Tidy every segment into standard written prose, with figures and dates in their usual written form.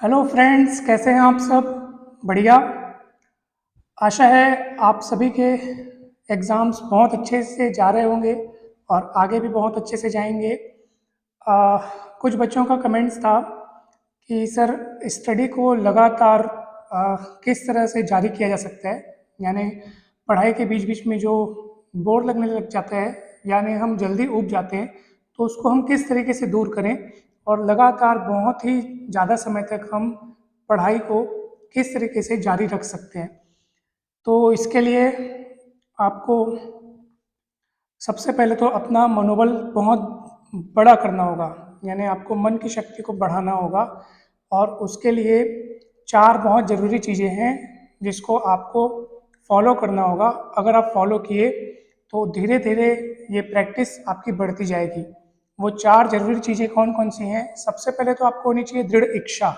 Hello friends, कैसे हैं आप सब? बढ़िया। आशा है आप सभी के एग्ज़ाम्स बहुत अच्छे से जा रहे होंगे और आगे भी बहुत अच्छे से जाएंगे। आ, कुछ बच्चों का कमेंट्स था कि सर स्टडी को लगातार किस तरह से जारी किया जा सकता है, यानी पढ़ाई के बीच बीच में जो बोर लगने लग जाता है, यानी हम जल्दी ऊब जाते हैं, तो उसको हम किस तरीके से दूर करें और लगातार बहुत ही ज़्यादा समय तक हम पढ़ाई को किस तरीके से जारी रख सकते हैं। तो इसके लिए आपको सबसे पहले तो अपना मनोबल बहुत बड़ा करना होगा, यानी आपको मन की शक्ति को बढ़ाना होगा। और उसके लिए चार बहुत ज़रूरी चीज़ें हैं जिसको आपको फॉलो करना होगा। अगर आप फॉलो किए तो धीरे धीरे ये प्रैक्टिस आपकी बढ़ती जाएगी। वो चार ज़रूरी चीज़ें कौन कौन सी हैं? सबसे पहले तो आपको होनी चाहिए दृढ़ इच्छा,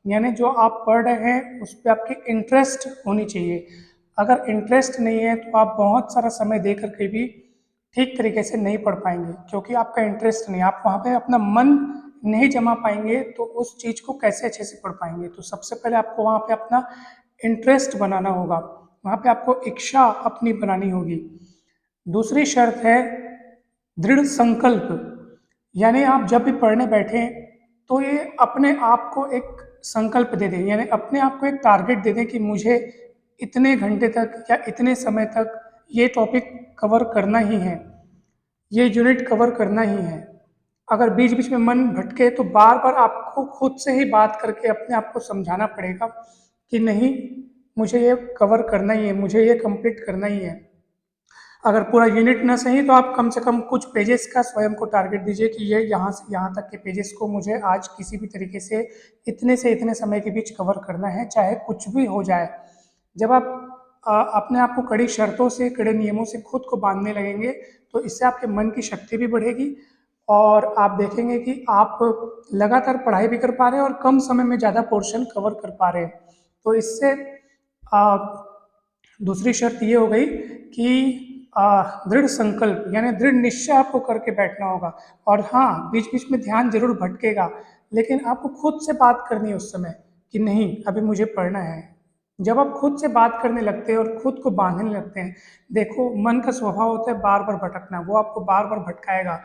यानी जो आप पढ़ रहे हैं उस पर आपकी इंटरेस्ट होनी चाहिए। अगर इंटरेस्ट नहीं है तो आप बहुत सारा समय दे करके भी ठीक तरीके से नहीं पढ़ पाएंगे, क्योंकि आपका इंटरेस्ट नहीं, आप वहाँ पे अपना मन नहीं जमा पाएंगे तो उस चीज़ को कैसे अच्छे से पढ़ पाएंगे। तो सबसे पहले आपको वहाँ पे अपना इंटरेस्ट बनाना होगा, वहाँ पे आपको इच्छा अपनी बनानी होगी। दूसरी शर्त है दृढ़ संकल्प, यानी आप जब भी पढ़ने बैठें तो ये अपने आप को एक संकल्प दे दें, यानी अपने आप को एक टारगेट दे दें कि मुझे इतने घंटे तक या इतने समय तक ये टॉपिक कवर करना ही है, ये यूनिट कवर करना ही है। अगर बीच बीच में मन भटके तो बार बार आपको खुद से ही बात करके अपने आप को समझाना पड़ेगा कि नहीं, मुझे ये कवर करना ही है, मुझे ये कंप्लीट करना ही है। अगर पूरा यूनिट ना सही तो आप कम से कम कुछ पेजेस का स्वयं को टारगेट दीजिए कि ये यहाँ से यहाँ तक के पेजेस को मुझे आज किसी भी तरीके से इतने समय के बीच कवर करना है, चाहे कुछ भी हो जाए। जब आप अपने आप को कड़ी शर्तों से, कड़े नियमों से खुद को बांधने लगेंगे तो इससे आपके मन की शक्ति भी बढ़ेगी और आप देखेंगे कि आप लगातार पढ़ाई भी कर पा रहे हैं और कम समय में ज़्यादा पोर्शन कवर कर पा रहे हैं। तो इससे दूसरी शर्त ये हो गई कि दृढ़ संकल्प, यानी दृढ़ निश्चय आपको करके बैठना होगा। और हाँ, बीच बीच में ध्यान जरूर भटकेगा, लेकिन आपको खुद से बात करनी है उस समय कि नहीं, अभी मुझे पढ़ना है। जब आप खुद से बात करने लगते हैं और खुद को बांधने लगते हैं, देखो मन का स्वभाव होता है बार बार भटकना, वो आपको बार बार भटकाएगा।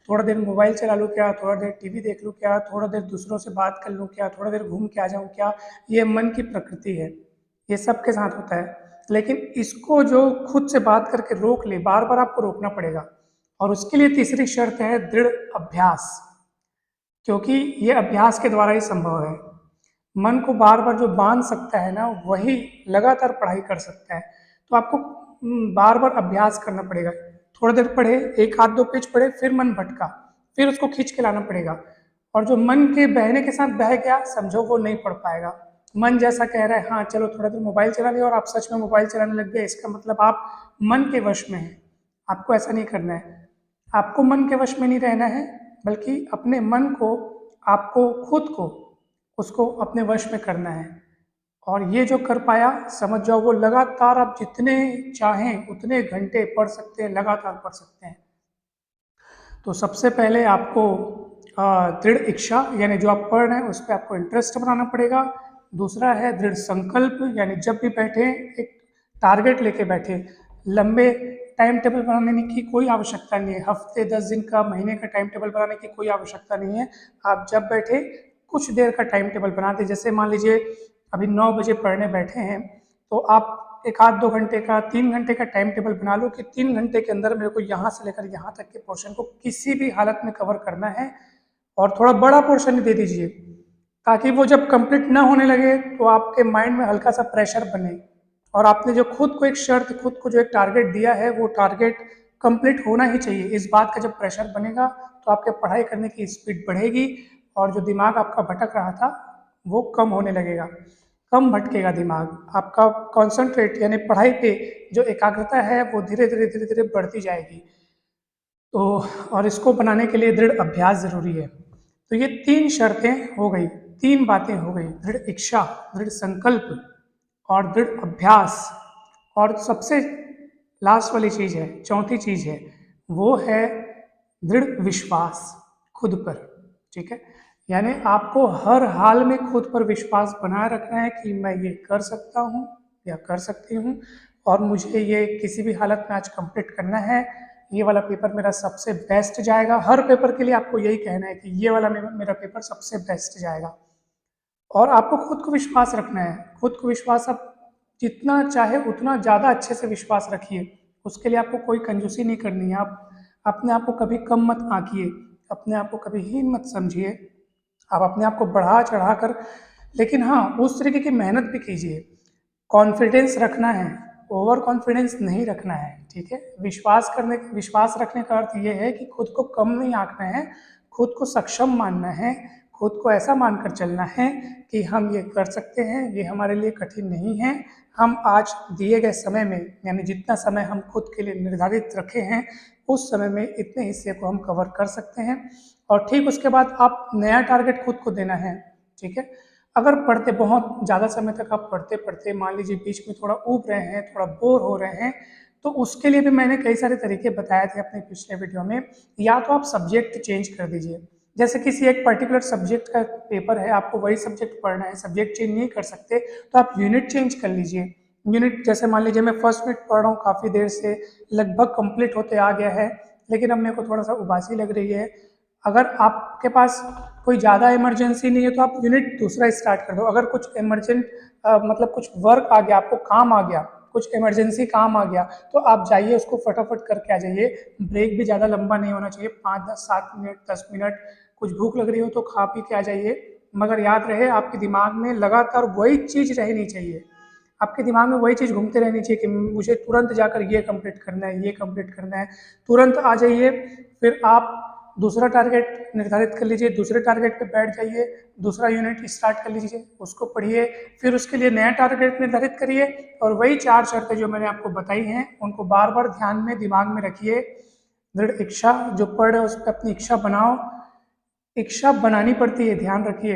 थोड़ा देर मोबाइल चला लूँ क्या, थोड़ा देर टीवी देख लूँ क्या, थोड़ा देर दूसरों से बात कर लूँ क्या, थोड़ा देर घूम के आ जाऊँ क्या, ये मन की प्रकृति है, ये सबके साथ होता है। लेकिन इसको जो खुद से बात करके रोक ले, बार बार आपको रोकना पड़ेगा। और उसके लिए तीसरी शर्त है दृढ़ अभ्यास, क्योंकि ये अभ्यास के द्वारा ही संभव है। मन को बार बार जो बांध सकता है ना, वही लगातार पढ़ाई कर सकता है। तो आपको बार बार अभ्यास करना पड़ेगा। थोड़ा देर पढ़े, एक आध दो पेज पढ़े, फिर मन भटका, फिर उसको खींच के लाना पड़ेगा। और जो मन के बहने के साथ बह गया, समझो वो नहीं पढ़ पाएगा। मन जैसा कह रहा है, हाँ चलो थोड़ा देर मोबाइल चला लिया, और आप सच में मोबाइल चलाने लग गए, इसका मतलब आप मन के वश में हैं। आपको ऐसा नहीं करना है, आपको मन के वश में नहीं रहना है, बल्कि अपने मन को, आपको खुद को, उसको अपने वश में करना है। और ये जो कर पाया, समझ जाओ वो लगातार आप जितने चाहें उतने घंटे पढ़ सकते हैं, लगातार पढ़ सकते हैं। तो सबसे पहले आपको दृढ़ इच्छा, यानी जो आप पढ़ रहे हैं उस पर आपको इंटरेस्ट बनाना पड़ेगा। दूसरा है दृढ़ संकल्प, यानी जब भी बैठे एक टारगेट लेके बैठे। लंबे टाइम टेबल बनाने की कोई आवश्यकता नहीं है, हफ्ते 10 दिन का, महीने का टाइम टेबल बनाने की कोई आवश्यकता नहीं है। आप जब बैठे कुछ देर का टाइम टेबल बना दें। जैसे मान लीजिए अभी 9 बजे पढ़ने बैठे हैं, तो आप एक आध 2 घंटे का, 3 घंटे का टाइम टेबल बना लो कि 3 घंटे के अंदर मेरे को यहाँ से लेकर यहाँ तक के पोर्शन को किसी भी हालत में कवर करना है। और थोड़ा बड़ा पोर्शन दे दीजिए, ताकि वो जब कंप्लीट ना होने लगे तो आपके माइंड में हल्का सा प्रेशर बने। और आपने जो खुद को एक शर्त, खुद को जो एक टारगेट दिया है, वो टारगेट कंप्लीट होना ही चाहिए। इस बात का जब प्रेशर बनेगा तो आपके पढ़ाई करने की स्पीड बढ़ेगी, और जो दिमाग आपका भटक रहा था वो कम होने लगेगा, कम भटकेगा दिमाग आपका। कॉन्सेंट्रेट, यानी पढ़ाई पे जो एकाग्रता है वो धीरे धीरे धीरे धीरे बढ़ती जाएगी। तो और इसको बनाने के लिए दृढ़ अभ्यास जरूरी है। तो ये 3 शर्तें हो गई, 3 बातें हो गई, दृढ़ इच्छा, दृढ़ संकल्प और दृढ़ अभ्यास। और सबसे लास्ट वाली चीज है, चौथी चीज है, वो है दृढ़ विश्वास खुद पर। ठीक है, यानी आपको हर हाल में खुद पर विश्वास बनाए रखना है कि मैं ये कर सकता हूँ या कर सकती हूँ, और मुझे ये किसी भी हालत में आज कंप्लीट करना है। ये वाला पेपर मेरा सबसे बेस्ट जाएगा। हर पेपर के लिए आपको यही कहना है कि ये वाला मेरा पेपर सबसे बेस्ट जाएगा। और आपको खुद को विश्वास रखना है। खुद को विश्वास आप जितना चाहे उतना ज़्यादा अच्छे से विश्वास रखिए। उसके लिए आपको कोई कंजूसी नहीं करनी है। आप अपने आप को कभी कम मत आंकिए, अपने आप को कभी हीन मत समझिए। आप अपने आप को बढ़ा चढ़ा कर, लेकिन हाँ, उस तरीके की मेहनत भी कीजिए। कॉन्फिडेंस रखना है, ओवर कॉन्फिडेंस नहीं रखना है, ठीक है। विश्वास रखने का अर्थ ये है कि खुद को कम नहीं आंकना है, खुद को सक्षम मानना है, खुद को ऐसा मानकर चलना है कि हम ये कर सकते हैं, ये हमारे लिए कठिन नहीं है। हम आज दिए गए समय में, यानी जितना समय हम खुद के लिए निर्धारित रखे हैं, उस समय में इतने हिस्से को हम कवर कर सकते हैं। और ठीक उसके बाद आप नया टारगेट खुद को देना है, ठीक है। अगर पढ़ते बहुत ज़्यादा समय तक आप पढ़ते पढ़ते मान लीजिए बीच में थोड़ा ऊब रहे हैं, थोड़ा बोर हो रहे हैं, तो उसके लिए भी मैंने कई सारे तरीके बताए थे अपने पिछले वीडियो में। या तो आप सब्जेक्ट चेंज कर दीजिए, जैसे किसी एक पर्टिकुलर सब्जेक्ट का पेपर है, आपको वही सब्जेक्ट पढ़ना है, सब्जेक्ट चेंज नहीं कर सकते, तो आप यूनिट चेंज कर लीजिए। यूनिट जैसे मान लीजिए मैं फर्स्ट यूनिट पढ़ रहा हूँ काफ़ी देर से, लगभग कंप्लीट होते आ गया है, लेकिन अब मेरे को थोड़ा सा उबासी लग रही है। अगर आपके पास कोई ज़्यादा इमरजेंसी नहीं है तो आप यूनिट दूसरा स्टार्ट कर दो। अगर कुछ इमरजेंट मतलब कुछ वर्क आ गया, आपको काम आ गया, कुछ इमरजेंसी काम आ गया, तो आप जाइए उसको फटाफट करके आ जाइए। ब्रेक भी ज़्यादा लंबा नहीं होना चाहिए, 5-10-7 मिनट 10 मिनट। कुछ भूख लग रही हो तो खा पी के आ जाइए, मगर याद रहे आपके दिमाग में लगातार वही चीज़ रहनी चाहिए। आपके दिमाग में वही चीज़ घूमते रहनी चाहिए कि मुझे तुरंत जाकर ये कंप्लीट करना है, ये कंप्लीट करना है। तुरंत आ जाइए, फिर आप दूसरा टारगेट निर्धारित कर लीजिए, दूसरे टारगेट पे बैठ जाइए, दूसरा यूनिट स्टार्ट कर लीजिए, उसको पढ़िए, फिर उसके लिए नया टारगेट निर्धारित करिए, और वही 4 शर्तें जो मैंने आपको बताई हैं उनको बार बार ध्यान में दिमाग में रखिए। दृढ़ इच्छा, जो पढ़ रहे हो उस पर अपनी इच्छा बनाओ। इच्छा बनानी पड़ती है, ध्यान रखिए,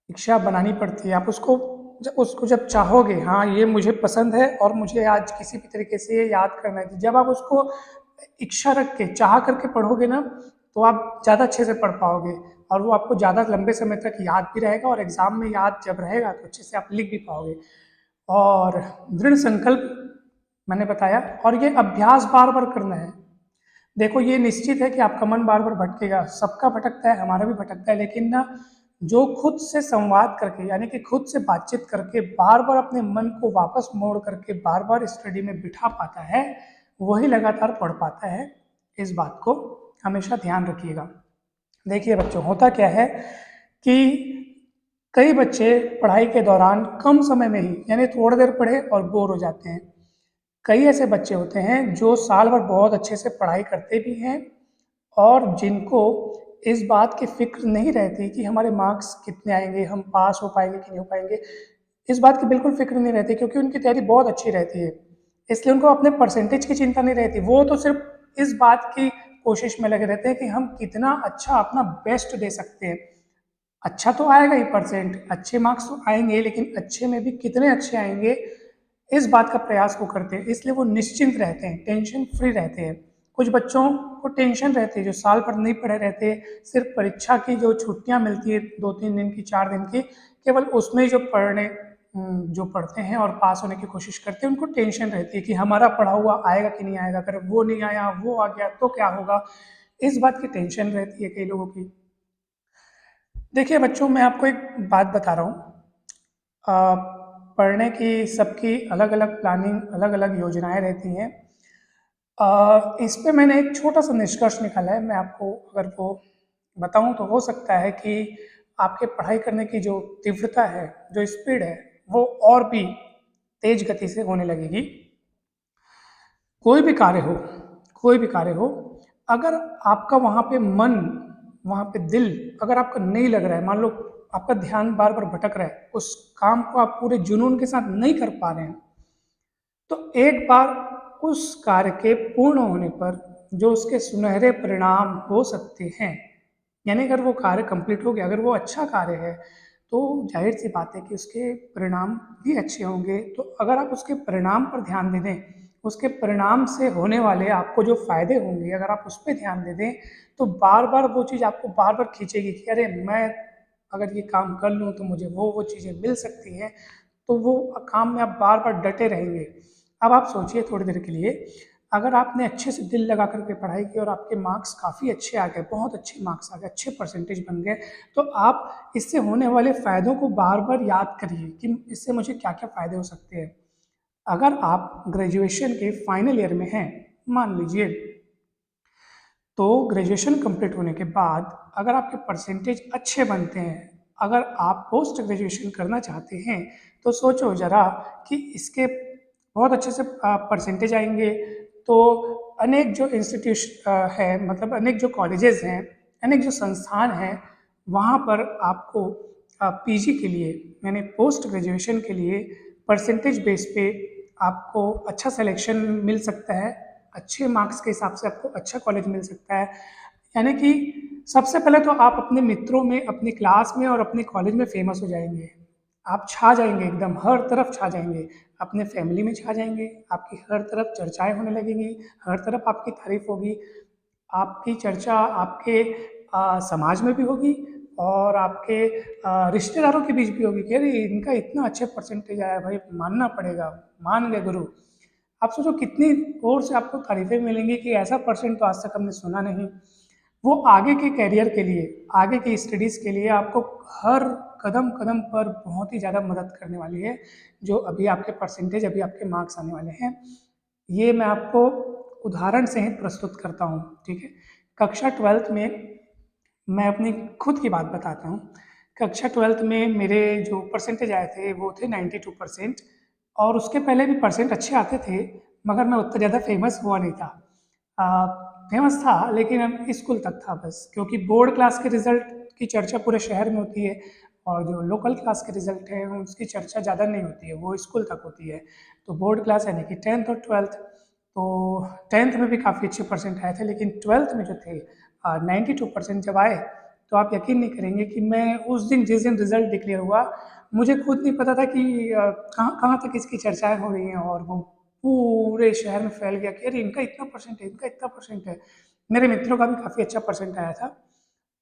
इच्छा बनानी पड़ती है। आप उसको जब चाहोगे, हाँ ये मुझे पसंद है और मुझे आज किसी भी तरीके से ये याद करना है, जब आप उसको इच्छा रख के चाह करके पढ़ोगे ना, तो आप ज़्यादा अच्छे से पढ़ पाओगे, और वो आपको ज़्यादा लंबे समय तक याद भी रहेगा, और एग्जाम में याद जब रहेगा तो अच्छे से आप लिख भी पाओगे। और दृढ़ संकल्प मैंने बताया, और ये अभ्यास बार बार करना है। देखो ये निश्चित है कि आपका मन बार बार भटकेगा, सबका भटकता है, हमारा भी भटकता है, लेकिन ना जो खुद से संवाद करके, यानी कि खुद से बातचीत करके बार बार अपने मन को वापस मोड़ करके बार बार स्टडी में बिठा पाता है, वही लगातार पढ़ पाता है। इस बात को हमेशा ध्यान रखिएगा। देखिए बच्चों, होता क्या है कि कई बच्चे पढ़ाई के दौरान कम समय में ही, यानी थोड़ी देर पढ़े और बोर हो जाते हैं। कई ऐसे बच्चे होते हैं जो साल भर बहुत अच्छे से पढ़ाई करते भी हैं, और जिनको इस बात की फिक्र नहीं रहती कि हमारे मार्क्स कितने आएंगे, हम पास हो पाएंगे कि नहीं हो पाएंगे। इस बात की बिल्कुल फिक्र नहीं रहती, क्योंकि उनकी तैयारी बहुत अच्छी रहती है, इसलिए उनको अपने परसेंटेज की चिंता नहीं रहती। वो तो सिर्फ इस बात की कोशिश में लगे रहते हैं कि हम कितना अच्छा अपना बेस्ट दे सकते हैं। अच्छा तो आएगा ही, परसेंट अच्छे मार्क्स तो आएंगे, लेकिन अच्छे में भी कितने अच्छे आएंगे, इस बात का प्रयास वो करते हैं। इसलिए वो निश्चिंत रहते हैं, टेंशन फ्री रहते हैं। कुछ बच्चों को टेंशन रहती है, जो साल भर नहीं पढ़े रहते, सिर्फ परीक्षा की जो छुट्टियां मिलती है 2-3 दिन की, 4 दिन की, केवल उसमें जो पढ़ते हैं और पास होने की कोशिश करते हैं, उनको टेंशन रहती है कि हमारा पढ़ा हुआ आएगा कि नहीं आएगा, अगर वो नहीं आया, वो आ गया तो क्या होगा। इस बात की टेंशन रहती है कई लोगों की। देखिए बच्चों, मैं आपको एक बात बता रहा हूँ। पढ़ने की सबकी अलग अलग प्लानिंग, अलग अलग योजनाएं रहती हैं। इस पे मैंने एक छोटा सा निष्कर्ष निकाला है, मैं आपको अगर वो बताऊं तो हो सकता है कि आपके पढ़ाई करने की जो तीव्रता है, जो स्पीड है, वो और भी तेज गति से होने लगेगी। कोई भी कार्य हो, कोई भी कार्य हो, अगर आपका वहाँ पे मन, वहाँ पे दिल अगर आपका नहीं लग रहा है, मान लो आपका ध्यान बार बार भटक रहा है, उस काम को आप पूरे जुनून के साथ नहीं कर पा रहे हैं, तो एक बार उस कार्य के पूर्ण होने पर जो उसके सुनहरे परिणाम हो सकते हैं, यानी अगर वो कार्य कंप्लीट हो गया, अगर वो अच्छा कार्य है, तो जाहिर सी बात है कि उसके परिणाम भी अच्छे होंगे। तो अगर आप उसके परिणाम पर ध्यान दे दें, उसके परिणाम से होने वाले आपको जो फ़ायदे होंगे, अगर आप उस पे ध्यान दे दें, तो बार-बार वो चीज़ आपको बार-बार खींचेगी कि अरे! मैं अगर ये काम कर लूँ तो मुझे वो चीज़ें मिल सकती हैं, तो वो काम में आप बार-बार डटे रहेंगे। अब आप सोचिए थोड़ी देर के लिए, अगर आपने अच्छे से दिल लगा कर के पढ़ाई की और आपके मार्क्स काफ़ी अच्छे आ गए, बहुत अच्छे मार्क्स आ गए, अच्छे परसेंटेज बन गए, तो आप इससे होने वाले फ़ायदों को बार-बार याद करिए कि इससे मुझे क्या-क्या फ़ायदे हो सकते हैं। अगर आप ग्रेजुएशन के फाइनल ईयर में हैं, मान लीजिए, तो ग्रेजुएशन कंप्लीट होने के बाद अगर आपके परसेंटेज अच्छे बनते हैं, अगर आप पोस्ट ग्रेजुएशन करना चाहते हैं, तो सोचो ज़रा कि इसके बहुत अच्छे से परसेंटेज आएंगे, तो अनेक जो है, मतलब अनेक जो कॉलेजेस हैं, अनेक जो संस्थान हैं, वहाँ पर आपको पीजी के लिए, यानी पोस्ट ग्रेजुएशन के लिए परसेंटेज बेस पे आपको अच्छा सिलेक्शन मिल सकता है, अच्छे मार्क्स के हिसाब से आपको अच्छा कॉलेज मिल सकता है। यानी कि सबसे पहले तो आप अपने मित्रों में, अपनी क्लास में और अपने कॉलेज में फेमस हो जाएंगे। आप छा जाएंगे, एकदम हर तरफ छा जाएंगे। अपने फैमिली में छा जाएंगे, आपकी हर तरफ चर्चाएं होने लगेंगी, हर तरफ आपकी तारीफ होगी, आपकी चर्चा आपके समाज में भी होगी और आपके रिश्तेदारों के बीच भी होगी कि अरे इनका इतना अच्छे परसेंटेज आया, भाई मानना पड़ेगा, मान गए गुरु। आप सोचो कितनी ओर से आपको तारीफें मिलेंगी कि ऐसा परसेंट तो आज तक हमने सुना नहीं। वो आगे के करियर के लिए, आगे की स्टडीज़ के लिए आपको हर कदम कदम पर बहुत ही ज़्यादा मदद करने वाली है। जो अभी आपके परसेंटेज, अभी आपके मार्क्स आने वाले हैं, ये मैं आपको उदाहरण से ही प्रस्तुत करता हूँ, ठीक है। कक्षा 12th में मैं अपनी खुद की बात बताता हूँ। कक्षा 12th में मेरे जो परसेंटेज आए थे वो थे 92%, और उसके पहले भी परसेंट अच्छे आते थे, मगर मैं उतना ज़्यादा फेमस हुआ नहीं था। फेमस था लेकिन स्कूल तक था बस, क्योंकि बोर्ड क्लास के रिज़ल्ट की चर्चा पूरे शहर में होती है और जो लोकल क्लास के रिज़ल्ट हैं उसकी चर्चा ज़्यादा नहीं होती है, वो स्कूल तक होती है। तो बोर्ड क्लास यानी कि 10th और 12th, तो 10th में भी काफ़ी अच्छे परसेंट आए थे, लेकिन 12th में जो थे 92% जब आए, तो आप यकीन नहीं करेंगे कि मैं उस दिन, जिस दिन रिज़ल्ट डिक्लेयर हुआ, मुझे खुद नहीं पता था कि कहाँ कहाँ तक इसकी चर्चाएँ हो रही हैं, और वो पूरे शहर में फैल गया कि अरे इनका इतना परसेंट है, इनका इतना परसेंट है। मेरे मित्रों का भी काफ़ी अच्छा परसेंट आया था।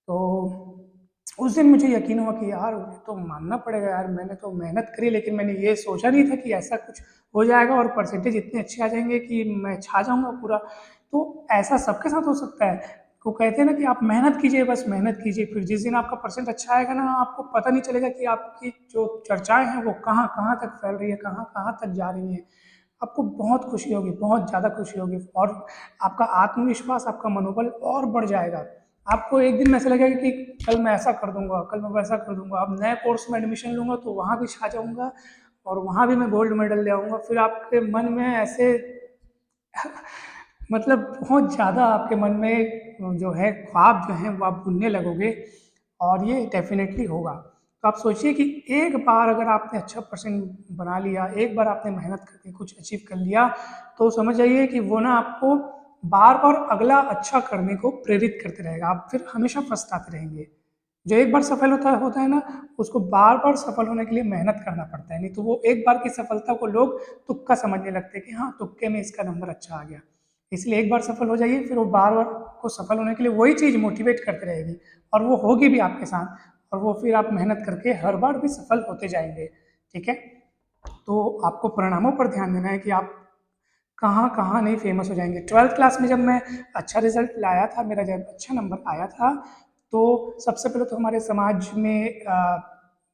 तो उस दिन मुझे यकीन हुआ कि यार ये तो मानना पड़ेगा यार, मैंने तो मेहनत करी, लेकिन मैंने ये सोचा नहीं था कि ऐसा कुछ हो जाएगा और परसेंटेज इतने अच्छे आ जाएंगे कि मैं छा जाऊँगा पूरा। तो ऐसा सबके साथ हो सकता है। वो कहते हैं ना कि आप मेहनत कीजिए, बस मेहनत कीजिए, फिर जिस दिन आपका परसेंट अच्छा आएगा ना, आपको पता नहीं चलेगा कि आपकी जो चर्चाएँ हैं वो कहाँ-कहाँ तक फैल रही है, कहाँ-कहाँ तक जा रही हैं। आपको बहुत खुशी होगी, बहुत ज़्यादा खुशी होगी, और आपका आत्मविश्वास, आपका मनोबल और बढ़ जाएगा। आपको एक दिन में ऐसा लगेगा कि कल मैं ऐसा कर दूँगा, कल मैं वैसा कर दूँगा। अब नए कोर्स में एडमिशन लूँगा तो वहाँ भी छा जाऊँगा और वहाँ भी मैं गोल्ड मेडल ले आऊँगा। फिर आपके मन में ऐसे मतलब बहुत ज़्यादा आपके मन में जो है ख्वाब जो हैं वो आप बुनने लगोगे, और ये डेफ़िनेटली होगा। तो आप सोचिए कि एक बार अगर आपने अच्छा परसेंट बना लिया, एक बार आपने मेहनत करके कुछ अचीव कर लिया, तो समझ जाइए कि वो ना आपको बार-बार अगला अच्छा करने को प्रेरित करते रहेगा। आप फिर हमेशा पछताते रहेंगे। जो एक बार सफल होता होता है ना, उसको बार-बार सफल होने के लिए मेहनत करना पड़ता है, नहीं तो वो एक बार की सफलता को लोग तुक्का समझने लगते हैं कि हाँ, तुक्के में इसका नंबर अच्छा आ गया। इसलिए एक बार सफल हो जाइए, फिर वो बार-बार को सफल होने के लिए वही चीज़ मोटिवेट करती रहेगी, और वो होगी भी आपके साथ, और वो फिर आप मेहनत करके हर बार भी सफल होते जाएँगे, ठीक है? तो आपको परिणामों पर ध्यान देना है कि आप कहाँ-कहाँ नहीं फेमस हो जाएँगे। 12th क्लास में जब मैं अच्छा रिज़ल्ट लाया था, मेरा जब अच्छा नंबर आया था, तो सबसे पहले तो हमारे समाज में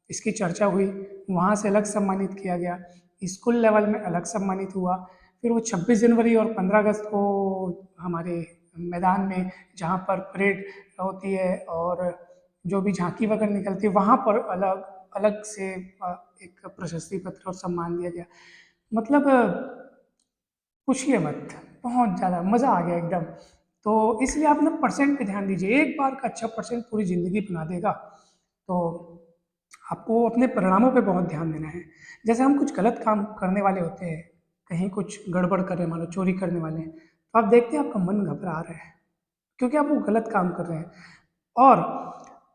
इसकी चर्चा हुई, वहाँ से अलग सम्मानित किया गया, स्कूल लेवल में अलग सम्मानित हुआ। फिर वो 26 जनवरी और 15 अगस्त को हमारे मैदान में, जहाँ पर परेड होती है और जो भी झांकी वगैरह निकलती है, वहाँ पर अलग अलग से एक प्रशस्ति पत्र और सम्मान दिया गया। मतलब पूछिए मत, बहुत ज़्यादा मज़ा आ गया एकदम। तो इसलिए आप ना परसेंट पे ध्यान दीजिए, एक बार का अच्छा परसेंट पूरी ज़िंदगी बना देगा। तो आपको अपने परिणामों पे बहुत ध्यान देना है। जैसे हम कुछ गलत काम करने वाले होते हैं, कहीं कुछ गड़बड़ करने वाले, चोरी करने वाले हैं, तो आप देखते हैं आपका मन घबरा रहा है, क्योंकि आप वो गलत काम कर रहे हैं। और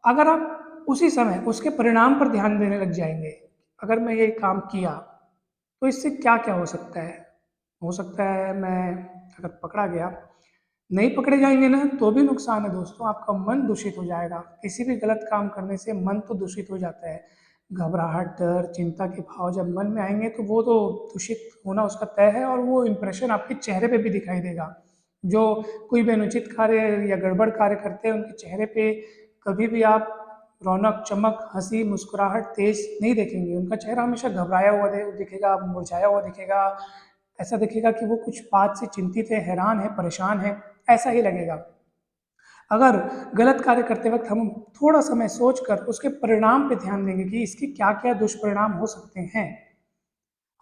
अगर आप उसी समय उसके परिणाम पर ध्यान देने लग जाएँगे, अगर मैं ये काम किया, तो इससे क्या-क्या हो सकता है? हो सकता है मैं अगर पकड़ा गया, नहीं पकड़े जाएंगे ना तो भी नुकसान है दोस्तों, आपका मन दूषित हो जाएगा। किसी भी गलत काम करने से मन तो दूषित हो जाता है। घबराहट, डर, चिंता के भाव जब मन में आएंगे तो वो तो दूषित होना उसका तय है, और वो इम्प्रेशन आपके चेहरे पे भी दिखाई देगा। जो कोई भी अनुचित कार्य या गड़बड़ कार्य करते हैं उनके चेहरे पे कभी भी आप रौनक, चमक, हंसी, मुस्कुराहट तेज नहीं देखेंगे। उनका चेहरा हमेशा घबराया हुआ दिखेगा, मुरझाया हुआ दिखेगा। ऐसा दिखेगा कि वो कुछ बात से चिंतित है, हैरान है, परेशान है, ऐसा ही लगेगा। अगर गलत कार्य करते वक्त हम थोड़ा समय सोचकर उसके परिणाम पे ध्यान देंगे कि इसके क्या क्या दुष्परिणाम हो सकते हैं।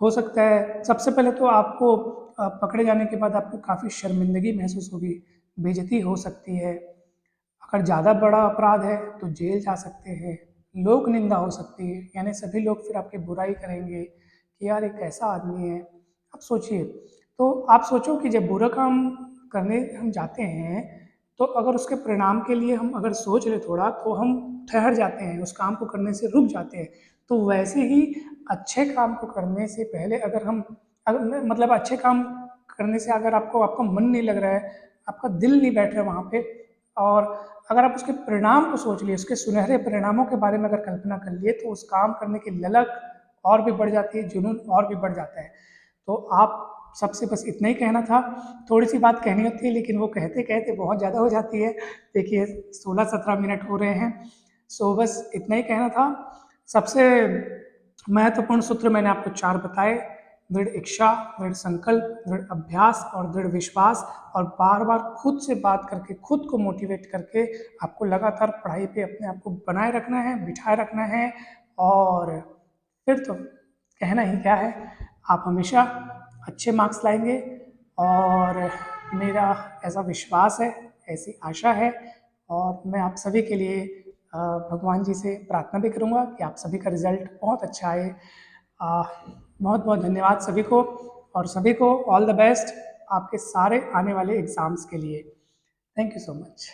हो सकता है सबसे पहले तो आपको पकड़े जाने के बाद आपको काफ़ी शर्मिंदगी महसूस होगी, बेइज्जती हो सकती है। अगर ज़्यादा बड़ा अपराध है तो जेल जा सकते हैं, लोक निंदा हो सकती है, यानी सभी लोग फिर आपकी बुराई करेंगे कि यार एक ऐसा आदमी है। अब सोचिए, तो आप सोचो कि जब बुरा काम करने हम जाते हैं तो अगर उसके परिणाम के लिए हम अगर सोच रहे थोड़ा तो हम ठहर जाते हैं, उस काम को करने से रुक जाते हैं। तो वैसे ही अच्छे काम को करने से पहले अगर हम मतलब अच्छे काम करने से अगर आपको आपका मन नहीं लग रहा है, आपका दिल नहीं बैठ रहा वहाँ पे, और अगर आप उसके परिणाम को सोच लिए, उसके सुनहरे परिणामों के बारे में अगर कल्पना कर लिए, तो उस काम करने की ललक और भी बढ़ जाती है, जुनून और भी बढ़ जाता है। तो आप सबसे बस इतना ही कहना था। थोड़ी सी बात कहनी होती है लेकिन वो कहते कहते बहुत ज़्यादा हो जाती है। देखिए 16-17 मिनट हो रहे हैं, सो बस इतना ही कहना था। सबसे महत्वपूर्ण सूत्र मैंने आपको 4 बताए: दृढ़ इच्छा, दृढ़ संकल्प, दृढ़ अभ्यास और दृढ़ विश्वास। और बार बार खुद से बात करके, खुद को मोटिवेट करके आपको लगातार पढ़ाई पे अपने आप को बनाए रखना है, बिठाए रखना है। और फिर तो कहना ही क्या है, आप हमेशा अच्छे मार्क्स लाएंगे। और मेरा ऐसा विश्वास है, ऐसी आशा है, और मैं आप सभी के लिए भगवान जी से प्रार्थना भी करूँगा कि आप सभी का रिजल्ट बहुत अच्छा आए। बहुत बहुत धन्यवाद सभी को, और सभी को ऑल द बेस्ट आपके सारे आने वाले एग्ज़ाम्स के लिए। Thank you so much.